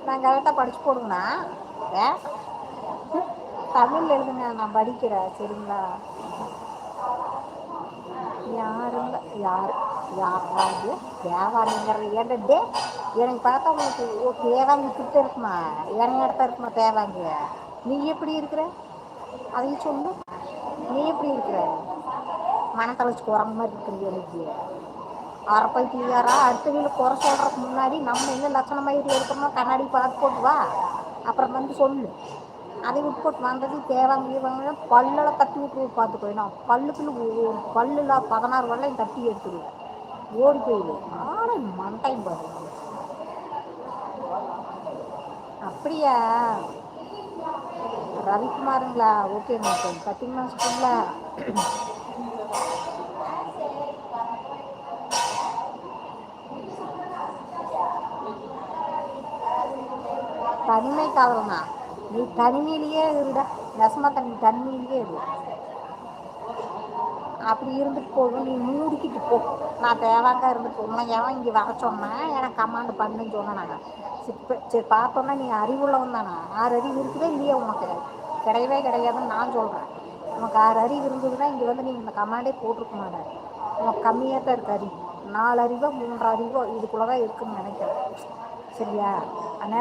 நான் கரெக்டாக படிச்சு போடுங்கண்ணா. ஏ தமிழ் எழுதுங்க, நான் படிக்கிறேன் சரிங்களா. யாரும் யார் யாராவது தேவாங்கிறது ஏன்டா டே எனக்கு பார்த்தா உங்களுக்கு தேவாங்க கிட்ட இருக்குமா, என் இடத்த இருக்குமா தேவாங்க. நீ எப்படி இருக்கிற அதையும் சொல்லு. நீ எப்படி இருக்கிற மனத்தழைச்சு குரங்கு மாதிரி இருக்கிறது எனக்கு அரப்பை கிளியாரா. அடுத்தவங்களை குறை சொல்கிறதுக்கு முன்னாடி நம்ம என்ன லட்சணமாக இருக்கிறோமோ கண்ணாடி பார்த்து போட்டு வா, அப்புறம் வந்து சொல்லு. அதை விட்டு வந்தது தேவாங்க பல்லெல்லாம் தட்டி விட்டு பார்த்துக்கோ. நான் பல்லுக்குன்னு ஒரு பல்லுல 16 வெள்ளையும் தட்டி எடுத்துருவேன், ஓடி போயிடுவேன். ஆனால் மண்டையும் பாரு. அப்படியா ரவிக்குமாருங்களா? ஓகேங்க சார். பார்த்தீங்கன்னா ஸ்கூலில் தனிமை காதல்னா நீ தனிமையிலேயே இருட. நெசமா தண்ணி தனிமையிலேயே இரு. அப்படி இருந்துட்டு போகும். நீ மூடிக்கிட்டு போ. நான் தேவாங்க இருந்துட்டு போகணும். எவன் இங்கே வர சொன்னேன், எனக்கு கமாண்டு பண்ணுன்னு சொன்னேன். சரி பார்த்தோன்னா நீ அறிவுள்ளவன் தானே. 6 அறிவு இருக்குதே இல்லையா உனக்கு? கிடையவே கிடையாதுன்னு நான் சொல்கிறேன். உனக்கு 6 அறிவு இருந்ததுன்னா இங்கே வந்து நீ இந்த கமாண்டே போட்டிருக்க மாட்டேன். உனக்கு கம்மியாக தான் இருக்கு அறிவு. 4 அறிவோ 3 அறிவோ இதுக்குள்ளே தான் இருக்குன்னு நினைக்கிறேன். சரியா? அதனால்